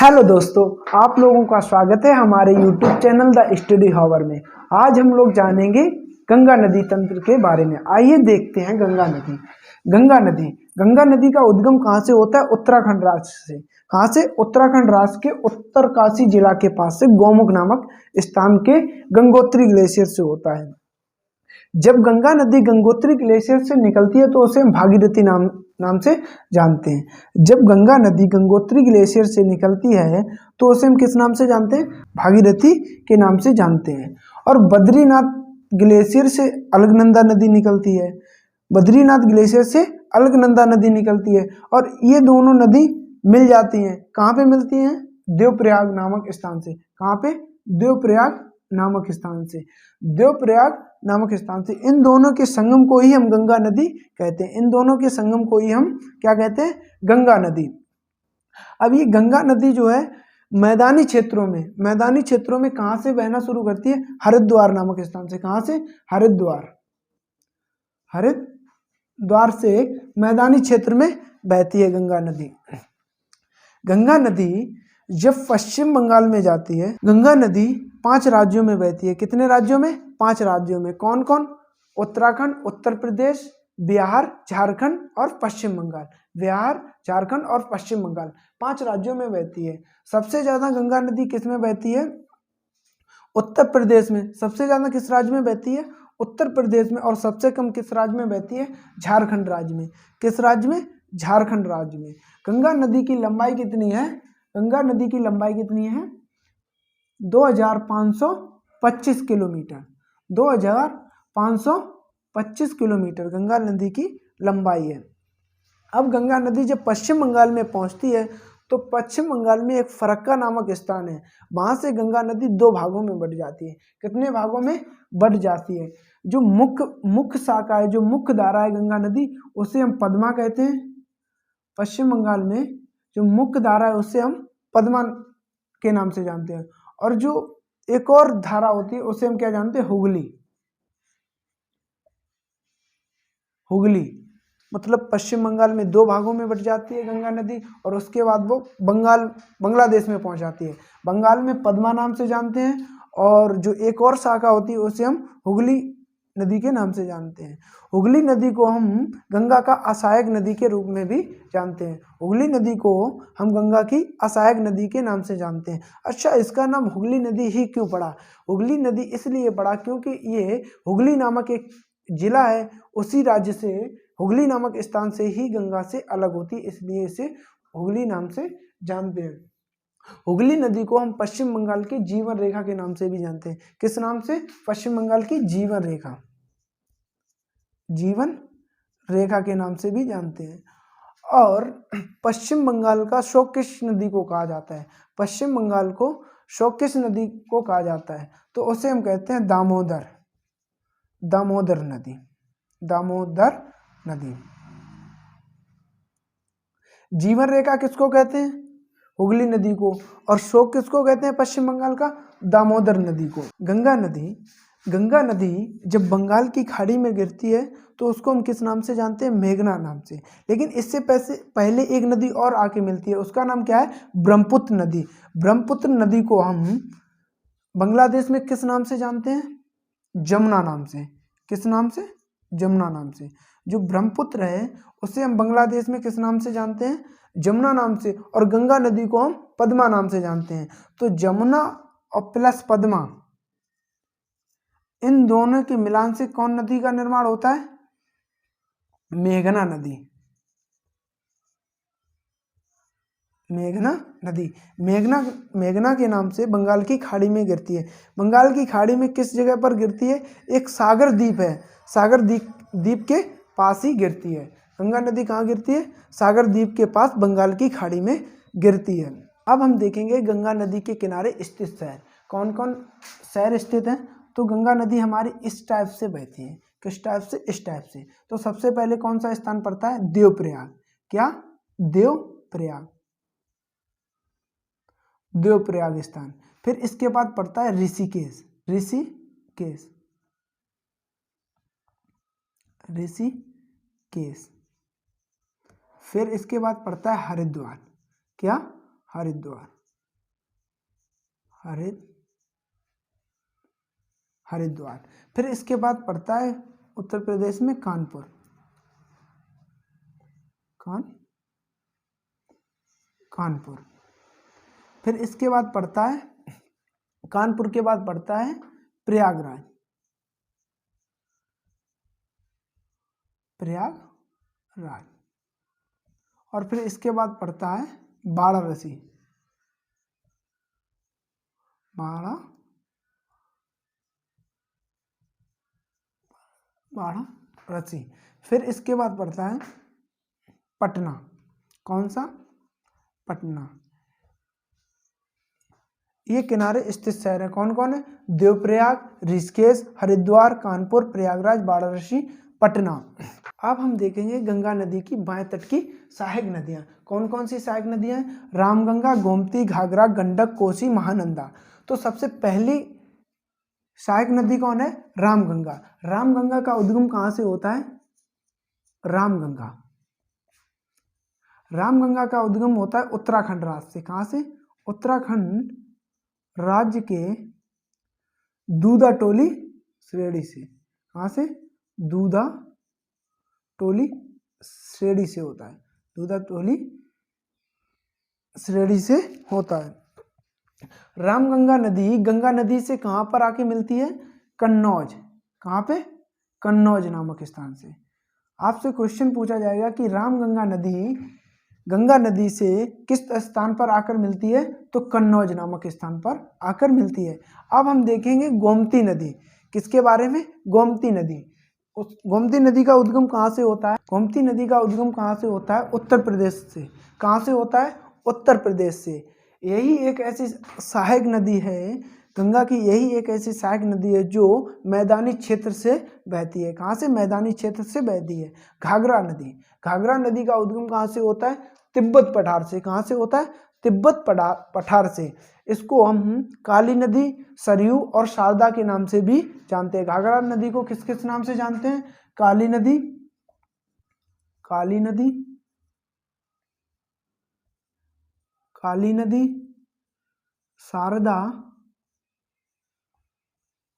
Hello दोस्तों, आप लोगों का स्वागत है हमारे YouTube channel the study hover में। आज हम लोग जानेंगे गंगा नदी तंत्र के बारे में। आइए देखते हैं गंगा नदी। गंगा नदी का उद्गम कहाँ से होता है? उत्तराखंड राज्य से। कहाँ से? उत्तराखंड राज्य के उत्तरकाशी जिला के पास से गौमुख नामक स्थान के गंगोत्री ग्लेशियर से होता है। जब गंगा नदी गंगोत्री ग्लेशियर से निकलती है तो उसे हम भागीरथी नाम से जानते हैं। जब गंगा नदी गंगोत्री ग्लेशियर से निकलती है तो उसे हम किस नाम से जानते हैं? भागीरथी के नाम से जानते हैं। और बद्रीनाथ ग्लेशियर से अलकनंदा नदी निकलती है। बद्रीनाथ ग्लेशियर से अलकनंदा नदी निकलती है और ये दोनों नदी मिल जाती हैं। कहाँ पे मिलती हैं? देवप्रयाग नामक स्थान से। कहाँ पे? देवप्रयाग नामक स्थान से। देवप्रयाग नामक स्थान से इन दोनों के संगम को ही हम गंगा नदी कहते हैं। इन दोनों के संगम को ही हम क्या कहते हैं? गंगा नदी। अब ये गंगा नदी जो है मैदानी क्षेत्रों में कहाँ से बहना शुरू करती है? हरिद्वार नामक स्थान से। कहाँ से? हरिद्वार से मैदानी क्षेत्र में बहती है गंगा नदी। गंगा नदी जब पश्चिम बंगाल में जाती है, गंगा नदी 5 राज्यों में बहती है। कितने राज्यों में? 5 राज्यों में। कौन कौन? उत्तराखंड, उत्तर प्रदेश, बिहार, झारखंड और पश्चिम बंगाल। बिहार, झारखंड और पश्चिम बंगाल 5 राज्यों में बहती है। सबसे ज्यादा गंगा नदी किस में बहती है? उत्तर प्रदेश में। सबसे ज्यादा किस राज्य में बहती है? उत्तर प्रदेश में। और सबसे कम किस राज्य में बहती है? झारखंड राज्य में। किस राज्य में? झारखंड राज्य में। गंगा नदी की लंबाई कितनी है? गंगा नदी की लंबाई कितनी है? 2525 किलोमीटर। 2525 किलोमीटर गंगा नदी की लंबाई है। अब गंगा नदी जब पश्चिम बंगाल में पहुंचती है तो पश्चिम बंगाल में एक फरक्का नामक स्थान है। वहां से गंगा नदी 2 भागों में बढ़ जाती है। कितने भागों में बढ़ जाती है? जो मुख्य शाखा है, जो मुख्य धारा है गंगा नदी, उसे हम पद्मा कहते हैं। पश्चिम बंगाल में जो मुख्य धारा है उसे हम पद्मा के नाम से जानते हैं। और जो एक और धारा होती है उसे हम क्या जानते हैं? हुगली। मतलब पश्चिम बंगाल में 2 भागों में बट जाती है गंगा नदी और उसके बाद वो बांग्लादेश में पहुंच जाती है। बंगाल में पद्मा नाम से जानते हैं और जो एक और शाखा होती है उसे हम हुगली नदी के नाम से जानते हैं। हुगली नदी को हम गंगा का असहायक नदी के रूप में भी जानते हैं। हुगली नदी को हम गंगा की असहायक नदी के नाम से जानते हैं। अच्छा, इसका नाम हुगली नदी ही क्यों पड़ा? हुगली नदी इसलिए पड़ा क्योंकि ये हुगली नामक एक जिला है, उसी राज्य से हुगली नामक स्थान से ही गंगा से अलग होती है, इसलिए इसे हुगली नाम से जानते हैं। हुगली नदी को हम पश्चिम बंगाल की जीवन रेखा के नाम से भी जानते हैं। किस नाम से? पश्चिम बंगाल की जीवन रेखा के नाम से भी जानते हैं। और पश्चिम बंगाल का शोकिश नदी को कहा जाता है। पश्चिम बंगाल को शोकिश नदी को कहा जाता है तो उसे हम कहते हैं दामोदर नदी। जीवन रेखा किसको कहते हैं? हुगली नदी को। और शोक किसको कहते हैं? पश्चिम बंगाल का दामोदर नदी को। गंगा नदी जब बंगाल की खाड़ी में गिरती है तो उसको हम किस नाम से जानते हैं? मेघना नाम से। लेकिन इससे पहले एक नदी और आके मिलती है, उसका नाम क्या है? ब्रह्मपुत्र नदी। ब्रह्मपुत्र नदी को हम बांग्लादेश में किस नाम से जानते हैं? जमुना नाम से। किस नाम से? जमुना नाम से। जो ब्रह्मपुत्र है उसे हम बांग्लादेश में किस नाम से जानते हैं? जमुना नाम से। और गंगा नदी को हम पद्मा नाम से जानते हैं। तो जमुना और प्लस पद्मा, इन दोनों के मिलान से कौन नदी का निर्माण होता है? मेघना नदी। मेघना के नाम से बंगाल की खाड़ी में गिरती है। बंगाल की खाड़ी में किस जगह पर गिरती है? एक सागर द्वीप है, सागर द्वीप के पास ही गिरती है। गंगा नदी कहाँ गिरती है? सागर द्वीप के पास बंगाल की खाड़ी में गिरती है। अब हम देखेंगे गंगा नदी के किनारे स्थित शहर। कौन कौन शहर स्थित हैं? तो गंगा नदी हमारी इस टाइप से बहती है। किस टाइप से? इस टाइप से। तो सबसे पहले कौन सा स्थान पड़ता है? देवप्रयाग। क्या? देवप्रयाग स्थान। फिर इसके बाद पड़ता है ऋषिकेश। फिर इसके बाद पड़ता है हरिद्वार। क्या? हरिद्वार। हरिद्वार। फिर इसके बाद पड़ता है उत्तर प्रदेश में कानपुर। कानपुर। फिर इसके बाद पड़ता है, कानपुर के बाद पड़ता है प्रयागराज। और फिर इसके बाद पड़ता है वाराणसी। वाराणसी। फिर इसके बाद पड़ता है पटना। कौन सा? पटना। ये किनारे स्थित शहर है। कौन कौन है? देवप्रयाग, ऋषिकेश, हरिद्वार, कानपुर, प्रयागराज, वाराणसी, पटना। अब हम देखेंगे गंगा नदी की बाएं तट की सहायक नदियां। कौन कौन सी सहायक नदियां हैं? रामगंगा, गोमती, घाघरा, गंडक, कोसी, महानंदा। तो सबसे पहली सहायक नदी कौन है? रामगंगा। रामगंगा का उद्गम कहां से होता है? रामगंगा का उद्गम होता है उत्तराखंड राज्य से। कहां से? उत्तराखंड राज्य के दूधा टोली श्रेणी से। कहां से? दूधा टोली श्रेणी से होता है। दूधा टोली श्रेणी से होता है। रामगंगा नदी गंगा नदी से कहां पर आके मिलती है? कन्नौज। कहां पे? कन्नौज नामक स्थान से। आपसे क्वेश्चन पूछा जाएगा कि रामगंगा नदी गंगा नदी से किस स्थान पर आकर मिलती है? तो कन्नौज नामक स्थान पर आकर मिलती है। अब हम देखेंगे गोमती नदी। किसके बारे में? गोमती नदी। उस गोमती नदी का उद्गम कहाँ से होता है? गोमती नदी का उद्गम कहाँ से होता है? उत्तर प्रदेश से। कहाँ से होता है? उत्तर प्रदेश से। यही एक ऐसी सहायक नदी है, गंगा की यही एक ऐसी सहायक नदी है जो मैदानी क्षेत्र से बहती है। कहाँ से? मैदानी क्षेत्र से बहती है। घाघरा नदी। घाघरा नदी का उद्गम कहाँ से होता है? तिब्बत पठार से। कहाँ से होता है? तिब्बत पठार से। इसको हम काली नदी, सरयू और शारदा के नाम से भी जानते हैं। घाघरा नदी को किस किस नाम से जानते हैं? काली नदी, शारदा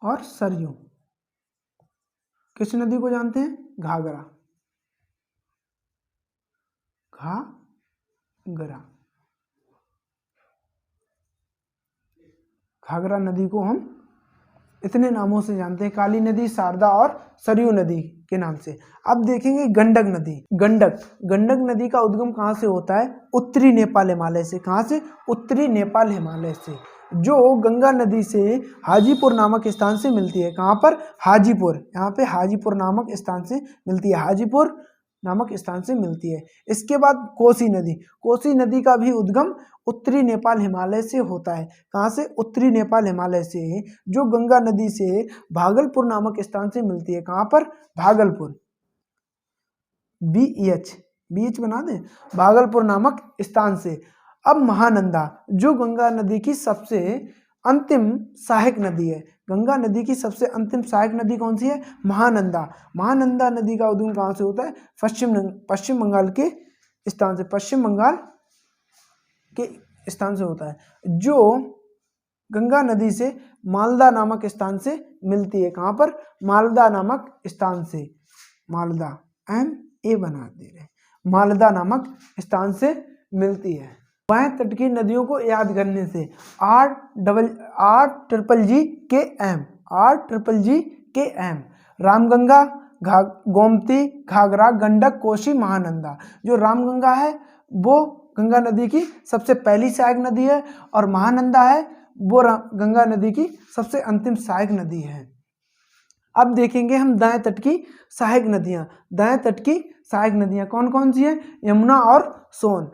और सरयू। किस नदी को जानते हैं? घाघरा। घाघरा नदी को हम इतने नामों से जानते हैं, काली नदी, शारदा और सरयू नदी के नाम से। अब देखेंगे गंडक नदी। गंडक नदी का उद्गम कहाँ से होता है? उत्तरी नेपाल हिमालय से। कहाँ से? उत्तरी नेपाल हिमालय से, जो गंगा नदी से हाजीपुर नामक स्थान से मिलती है। कहाँ पर? हाजीपुर। यहाँ पे हाजीपुर नामक स्थान से मिलती है। हाजीपुर नामक स्थान से मिलती है। इसके बाद कोसी नदी। कोसी नदी का भी उद्गम उत्तरी नेपाल हिमालय से होता है। कहाँ से? उत्तरी नेपाल हिमालय से, जो गंगा नदी से भागलपुर नामक स्थान से मिलती है। कहाँ पर? भागलपुर। बीच बना दें, भागलपुर नामक स्थान से। अब महानंदा, जो गंगा नदी की सबसे अंतिम सहायक नदी है। गंगा नदी की सबसे अंतिम सहायक नदी कौन सी है? महानंदा। महानंदा नदी का उद्गम कहाँ से होता है? पश्चिम बंगाल के स्थान से। पश्चिम बंगाल के स्थान से होता है, जो गंगा नदी से मालदा नामक स्थान से मिलती है। कहाँ पर? मालदा नामक स्थान से। मालदा, MA बना दे रहे, मालदा नामक स्थान से मिलती है। बाएं तट की नदियों को याद करने से RGGKM। रामगंगा, गोमती, घाघरा, गंडक, कोसी, महानंदा। जो रामगंगा है वो गंगा नदी की सबसे पहली सहायक नदी है, और महानंदा है वो गंगा नदी की सबसे अंतिम सहायक नदी है। अब देखेंगे हम दाएं तट की सहायक नदियां। दाएं तट की सहायक नदियां कौन कौन सी हैं? यमुना और सोन।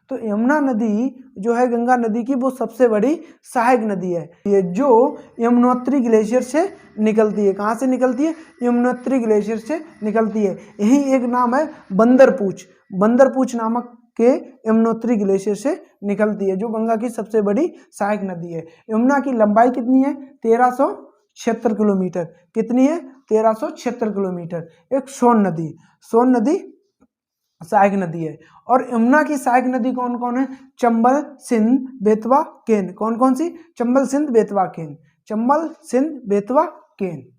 तो यमुना नदी जो है गंगा नदी की, वो सबसे बड़ी सहायक नदी है। ये जो यमुनोत्री ग्लेशियर से निकलती है। कहाँ से निकलती है? यमुनोत्री ग्लेशियर से निकलती है। यही एक नाम है बंदरपूछ नामक के यमुनोत्री ग्लेशियर से निकलती है, जो गंगा की सबसे बड़ी सहायक नदी है। यमुना की लंबाई कितनी है? 1376 किलोमीटर। कितनी है? 1376 किलोमीटर। एक सोन नदी सहायक नदी है। और यमुना की सहायक नदी कौन कौन है? चंबल, सिंध, बेतवा, केन। कौन कौन सी? चंबल, सिंध, बेतवा, केन। चंबल, सिंध, बेतवा, केन।